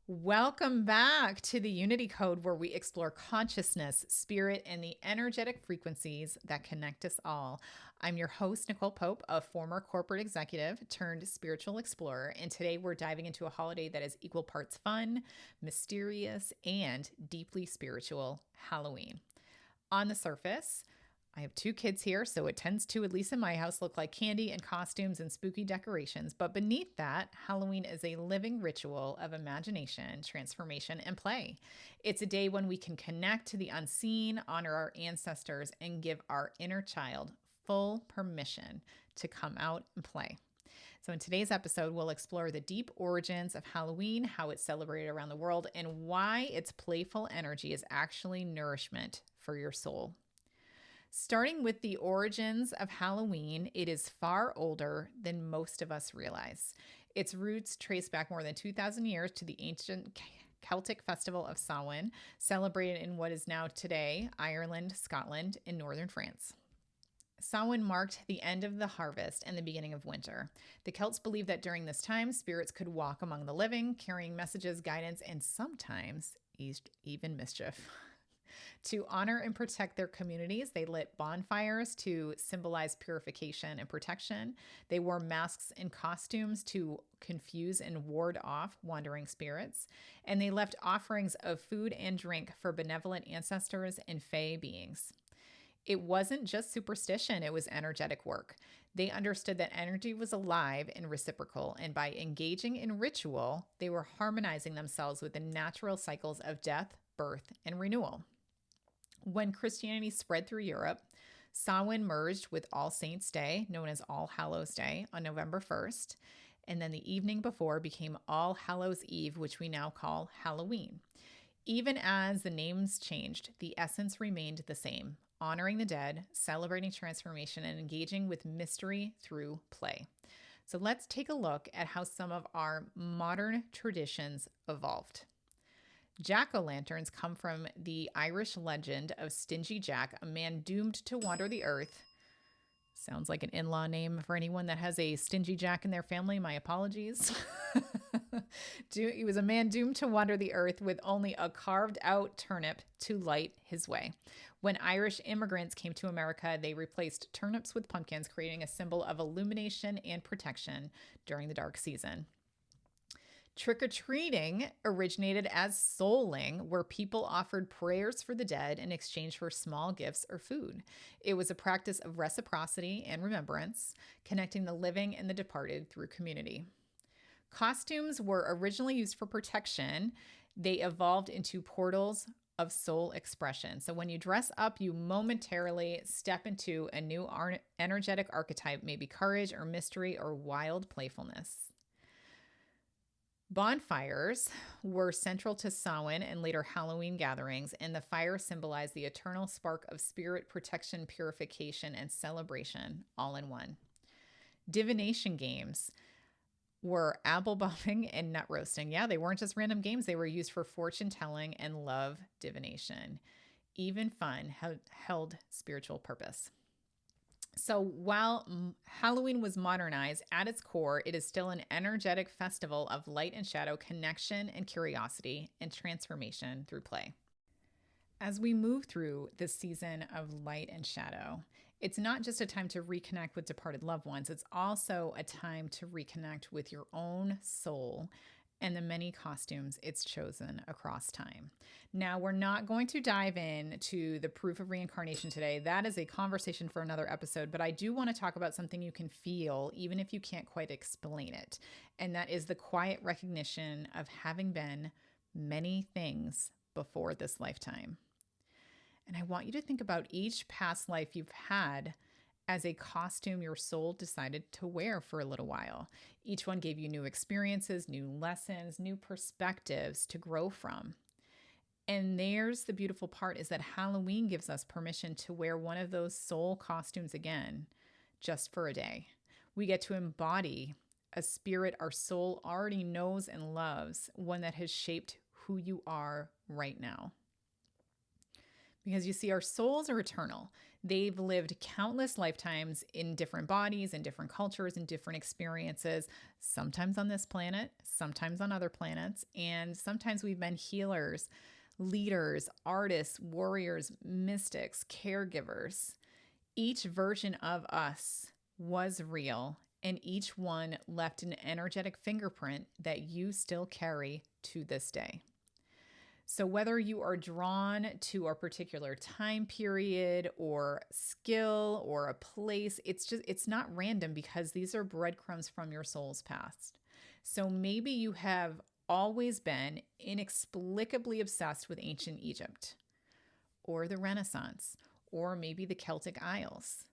Welcome back to the Unity Code, where we explore consciousness, spirit, and the energetic frequencies that connect us all. I'm your host, Nicole Pope, a former corporate executive turned spiritual explorer, and today we're diving into a holiday that is equal parts fun, mysterious, and deeply spiritual: Halloween. On the surface, I have two kids here, so it tends to, at least in my house, look like candy and costumes and spooky decorations. But beneath that, Halloween is a living ritual of imagination, transformation, and play. It's a day when we can connect to the unseen, honor our ancestors, and give our inner child full permission to come out and play. So, in today's episode, we'll explore the deep origins of Halloween, how it's celebrated around the world, and why its playful energy is actually nourishment for your soul. Starting with the origins of Halloween, it is far older than most of us realize. Its roots trace back more than 2,000 years to the ancient Celtic festival of Samhain, celebrated in what is now today Ireland, Scotland, and northern France. Samhain marked the end of the harvest and the beginning of winter. The Celts believed that during this time, spirits could walk among the living, carrying messages, guidance, and sometimes even mischief. To honor and protect their communities, they lit bonfires to symbolize purification and protection. They wore masks and costumes to confuse and ward off wandering spirits. And they left offerings of food and drink for benevolent ancestors and fae beings. It wasn't just superstition, it was energetic work. They understood that energy was alive and reciprocal, and by engaging in ritual, they were harmonizing themselves with the natural cycles of death, birth, and renewal. When Christianity spread through Europe, Samhain merged with All Saints' Day, known as All Hallows' Day, on November 1st, and then the evening before became All Hallows' Eve, which we now call Halloween. Even as the names changed, the essence remained the same: honoring the dead, celebrating transformation, and engaging with mystery through play. So let's take a look at how some of our modern traditions evolved. Jack-o'-lanterns come from the Irish legend of Stingy Jack, a man doomed to wander the earth. Sounds like an in-law name for anyone that has a Stingy Jack in their family. My apologies. He was a man doomed to wander the earth with only a carved-out turnip to light his way. When Irish immigrants came to America, they replaced turnips with pumpkins, creating a symbol of illumination and protection during the dark season. Trick-or-treating originated as souling, where people offered prayers for the dead in exchange for small gifts or food. It was a practice of reciprocity and remembrance, connecting the living and the departed through community. Costumes were originally used for protection. They evolved into portals of soul expression. So when you dress up, you momentarily step into a new energetic archetype, maybe courage or mystery or wild playfulness. Bonfires were central to Samhain and later Halloween gatherings, and the fire symbolized the eternal spark of spirit protection, purification, and celebration, all in one. Divination games were apple bombing and nut roasting. Yeah, they weren't just random games. They were used for fortune telling and love divination. Even fun held spiritual purpose. So while Halloween was modernized, at its core, it is still an energetic festival of light and shadow, connection and curiosity, and transformation through play. As we move through this season of light and shadow, it's not just a time to reconnect with departed loved ones, it's also a time to reconnect with your own soul and the many costumes it's chosen across time. Now, we're not going to dive into the proof of reincarnation today. That is a conversation for another episode, but I do want to talk about something you can feel, even if you can't quite explain it, and that is the quiet recognition of having been many things before this lifetime. And I want you to think about each past life you've had as a costume your soul decided to wear for a little while. Each one gave you new experiences, new lessons, new perspectives to grow from. And there's the beautiful part, is that Halloween gives us permission to wear one of those soul costumes again, just for a day. We get to embody a spirit our soul already knows and loves, one that has shaped who you are right now. Because you see, our souls are eternal. They've lived countless lifetimes in different bodies, in different cultures, in different experiences, sometimes on this planet, sometimes on other planets. And sometimes we've been healers, leaders, artists, warriors, mystics, caregivers. Each version of us was real, and each one left an energetic fingerprint that you still carry to this day. So whether you are drawn to a particular time period or skill or a place, it's not random, because these are breadcrumbs from your soul's past. So maybe you have always been inexplicably obsessed with ancient Egypt or the Renaissance, or maybe the Celtic Isles.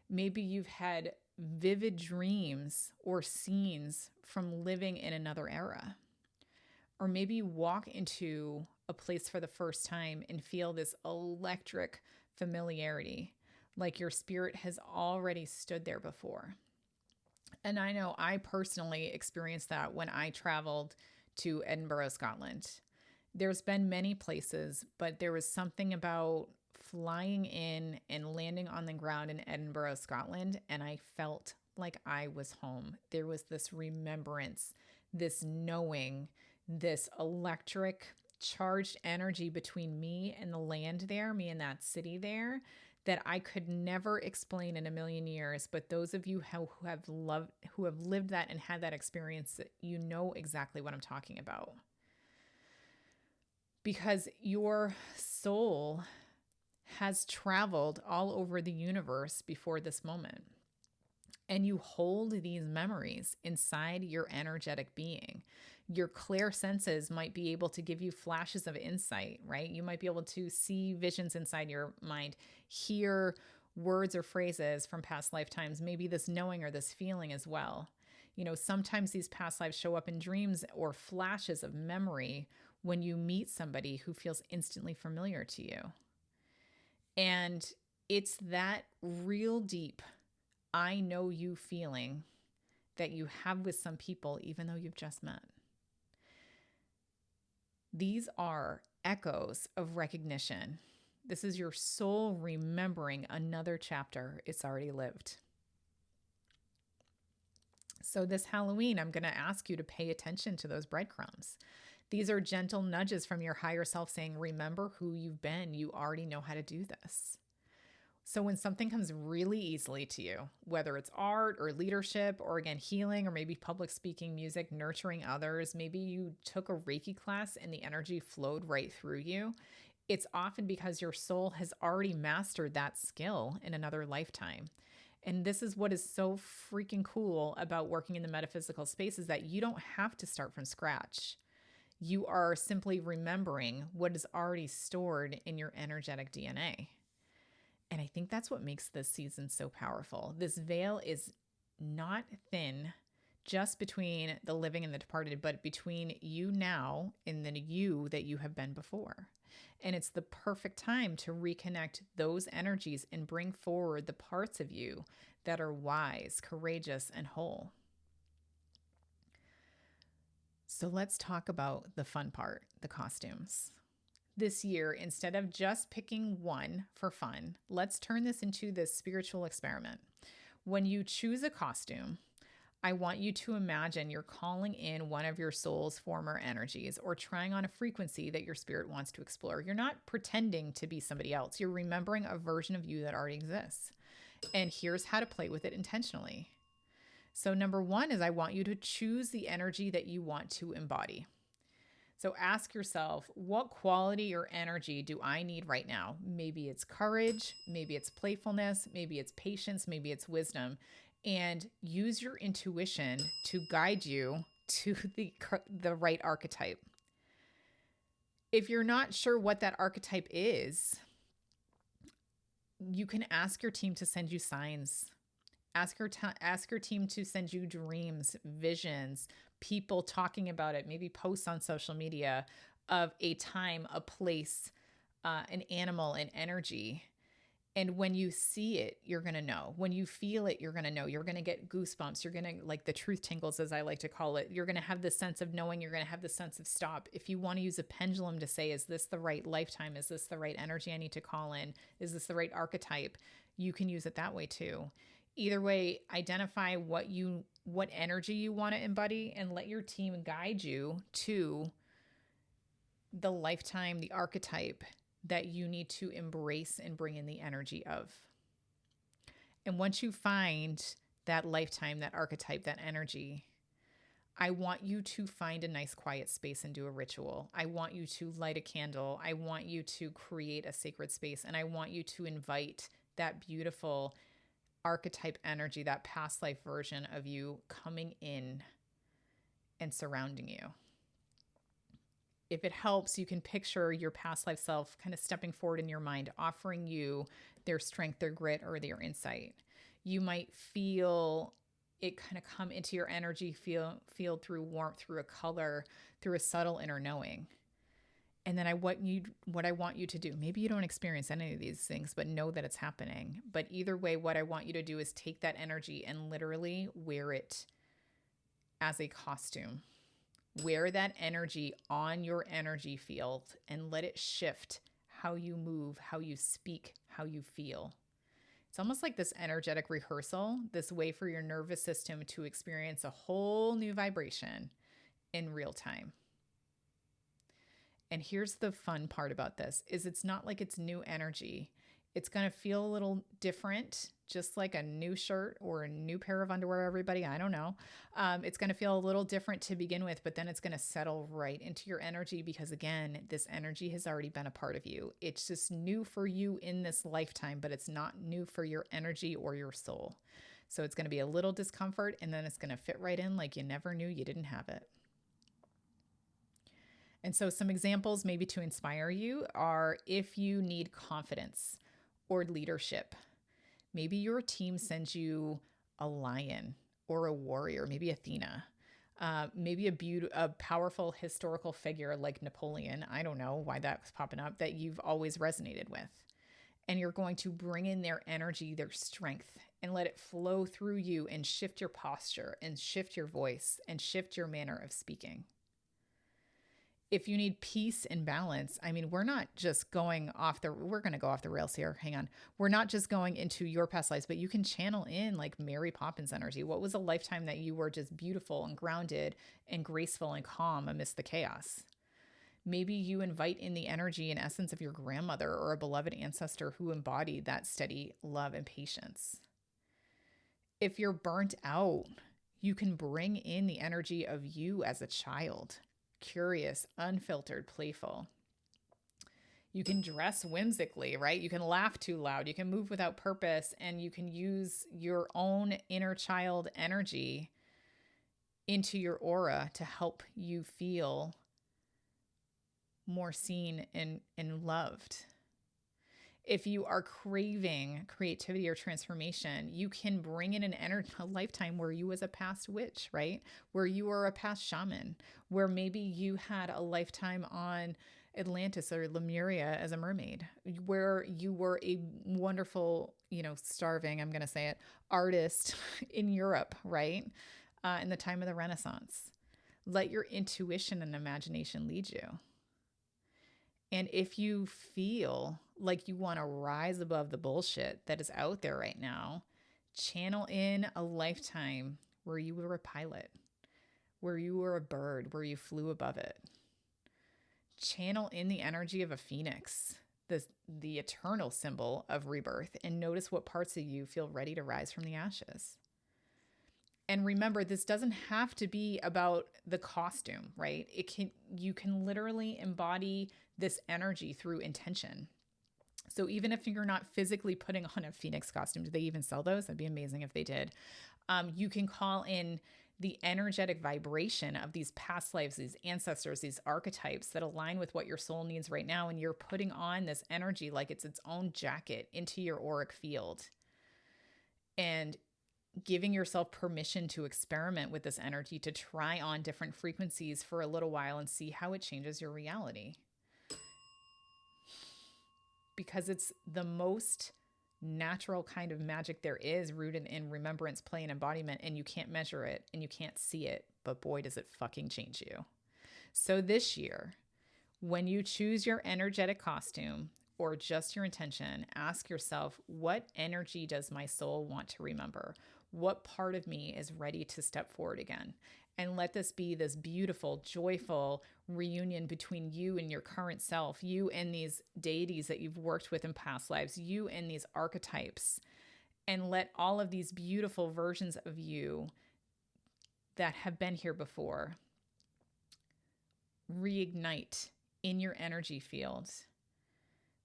Maybe you've had vivid dreams or scenes from living in another era. Or maybe you walk into a place for the first time and feel this electric familiarity, like your spirit has already stood there before. And I know I personally experienced that when I traveled to Edinburgh, Scotland. There's been many places, but there was something about flying in and landing on the ground in Edinburgh, Scotland, and I felt like I was home. There was this remembrance, this knowing, this electric charged energy between me and the land there, me and that city there, that I could never explain in a million years. But those of you who have lived that and had that experience, you know exactly what I'm talking about. Because your soul has traveled all over the universe before this moment. And you hold these memories inside your energetic being. Your clear senses might be able to give you flashes of insight, right? You might be able to see visions inside your mind, hear words or phrases from past lifetimes, maybe this knowing or this feeling as well. You know, sometimes these past lives show up in dreams or flashes of memory when you meet somebody who feels instantly familiar to you. And it's that real deep, I know you feeling that you have with some people, even though you've just met. These are echoes of recognition. This is your soul remembering another chapter it's already lived. So this Halloween, I'm going to ask you to pay attention to those breadcrumbs. These are gentle nudges from your higher self saying, remember who you've been. You already know how to do this. So when something comes really easily to you, whether it's art or leadership or again, healing or maybe public speaking, music, nurturing others, maybe you took a Reiki class and the energy flowed right through you. It's often because your soul has already mastered that skill in another lifetime. And this is what is so freaking cool about working in the metaphysical space, is that you don't have to start from scratch. You are simply remembering what is already stored in your energetic DNA. And I think that's what makes this season so powerful. This veil is not thin just between the living and the departed, but between you now and the you that you have been before. And it's the perfect time to reconnect those energies and bring forward the parts of you that are wise, courageous, and whole. So let's talk about the fun part, the costumes. This year, instead of just picking one for fun, let's turn this into this spiritual experiment. When you choose a costume, I want you to imagine you're calling in one of your soul's former energies or trying on a frequency that your spirit wants to explore. You're not pretending to be somebody else. You're remembering a version of you that already exists. And here's how to play with it intentionally. So number one is I want you to choose the energy that you want to embody. So ask yourself, what quality or energy do I need right now? Maybe it's courage, maybe it's playfulness, maybe it's patience, maybe it's wisdom. And use your intuition to guide you to the right archetype. If you're not sure what that archetype is, you can ask your team to send you signs. Ask your team to send you dreams, visions, people talking about it, maybe posts on social media of a time, a place, an animal, an energy. And when you see it, you're going to know. When you feel it, you're going to know. You're going to get goosebumps. You're going to, like, the truth tingles, as I like to call it. You're going to have this sense of knowing. You're going to have the sense of stop. If you want to use a pendulum to say, is this the right lifetime? Is this the right energy I need to call in? Is this the right archetype? You can use it that way too. Either way, identify what energy you want to embody and let your team guide you to the lifetime, the archetype that you need to embrace and bring in the energy of. And once you find that lifetime, that archetype, that energy, I want you to find a nice quiet space and do a ritual. I want you to light a candle. I want you to create a sacred space. And I want you to invite that beautiful archetype energy, that past life version of you coming in and surrounding you. If it helps, you can picture your past life self kind of stepping forward in your mind, offering you their strength, their grit, or their insight. You might feel it kind of come into your energy, feel through warmth, through a color, through a subtle inner knowing. And then what I want you to do, maybe you don't experience any of these things, but know that it's happening. But either way, what I want you to do is take that energy and literally wear it as a costume. Wear that energy on your energy field and let it shift how you move, how you speak, how you feel. It's almost like this energetic rehearsal, this way for your nervous system to experience a whole new vibration in real time. And here's the fun part about this, is it's not like it's new energy. It's going to feel a little different, just like a new shirt or a new pair of underwear, everybody. I don't know. It's going to feel a little different to begin with, but then it's going to settle right into your energy because, again, this energy has already been a part of you. It's just new for you in this lifetime, but it's not new for your energy or your soul. So it's going to be a little discomfort, and then it's going to fit right in like you never knew you didn't have it. And so some examples maybe to inspire you are if you need confidence or leadership. Maybe your team sends you a lion or a warrior, maybe Athena, maybe a powerful historical figure like Napoleon. I don't know why that was popping up, that you've always resonated with. And you're going to bring in their energy, their strength, and let it flow through you and shift your posture and shift your voice and shift your manner of speaking. If you need peace and balance, I mean, we're not just going we're going to go off the rails here. Hang on. We're not just going into your past lives, but you can channel in like Mary Poppins energy. What was a lifetime that you were just beautiful and grounded and graceful and calm amidst the chaos? Maybe you invite in the energy and essence of your grandmother or a beloved ancestor who embodied that steady love and patience. If you're burnt out, you can bring in the energy of you as a child. Curious, unfiltered, playful. You can dress whimsically, right? You can laugh too loud. You can move without purpose, and you can use your own inner child energy into your aura to help you feel more seen and loved. If you are craving creativity or transformation, you can bring in a lifetime where you was a past witch, right? Where you were a past shaman, where maybe you had a lifetime on Atlantis or Lemuria as a mermaid, where you were a wonderful, starving, I'm going to say it, artist in Europe, right? In the time of the Renaissance. Let your intuition and imagination lead you. And if you feel like you want to rise above the bullshit that is out there right now, channel in a lifetime where you were a pilot, where you were a bird, where you flew above it. Channel in the energy of a phoenix, the eternal symbol of rebirth, and notice what parts of you feel ready to rise from the ashes. And remember, this doesn't have to be about the costume, right? You can literally embody this energy through intention. So even if you're not physically putting on a phoenix costume, do they even sell those? That'd be amazing if they did. You can call in the energetic vibration of these past lives, these ancestors, these archetypes that align with what your soul needs right now. And you're putting on this energy like it's its own jacket into your auric field. And giving yourself permission to experiment with this energy, to try on different frequencies for a little while and see how it changes your reality. Because it's the most natural kind of magic there is rooted in remembrance, play, and embodiment, and you can't measure it and you can't see it, but boy, does it fucking change you. So this year, when you choose your energetic costume or just your intention, ask yourself, what energy does my soul want to remember? What part of me is ready to step forward again? And let this be this beautiful, joyful reunion between you and your current self, you and these deities that you've worked with in past lives, you and these archetypes. And let all of these beautiful versions of you that have been here before reignite in your energy field,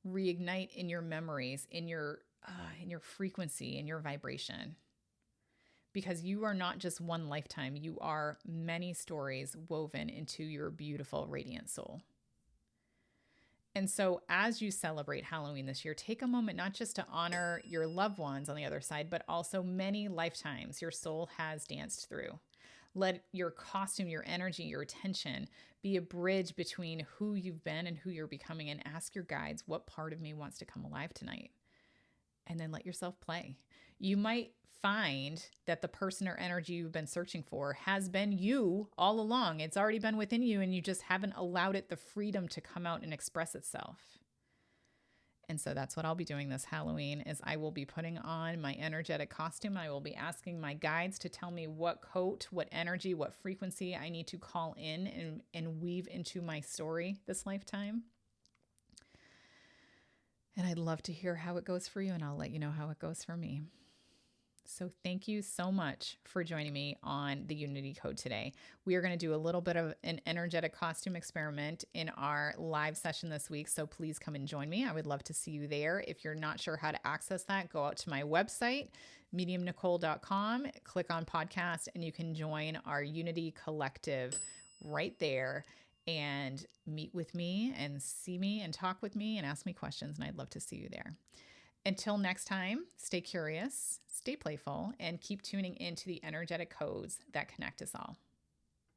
reignite in your memories, in your frequency, in your vibration. Because you are not just one lifetime, you are many stories woven into your beautiful, radiant soul. And so as you celebrate Halloween this year, take a moment not just to honor your loved ones on the other side, but also many lifetimes your soul has danced through. Let your costume, your energy, your attention be a bridge between who you've been and who you're becoming, and ask your guides, what part of me wants to come alive tonight? And then let yourself play. You might find that the person or energy you've been searching for has been you all along. It's already been within you, and you just haven't allowed it the freedom to come out and express itself. And so that's what I'll be doing this Halloween, is I will be putting on my energetic costume. I will be asking my guides to tell me what coat, what energy, what frequency I need to call in and weave into my story this lifetime. And I'd love to hear how it goes for you, and I'll let you know how it goes for me. So thank you so much for joining me on the Unity Code today. We are going to do a little bit of an energetic costume experiment in our live session this week. So please come and join me. I would love to see you there. If you're not sure how to access that, go out to my website, mediumnicole.com, click on podcast, and you can join our Unity Collective right there and meet with me and see me and talk with me and ask me questions. And I'd love to see you there. Until next time, stay curious, stay playful, and keep tuning into the energetic codes that connect us all.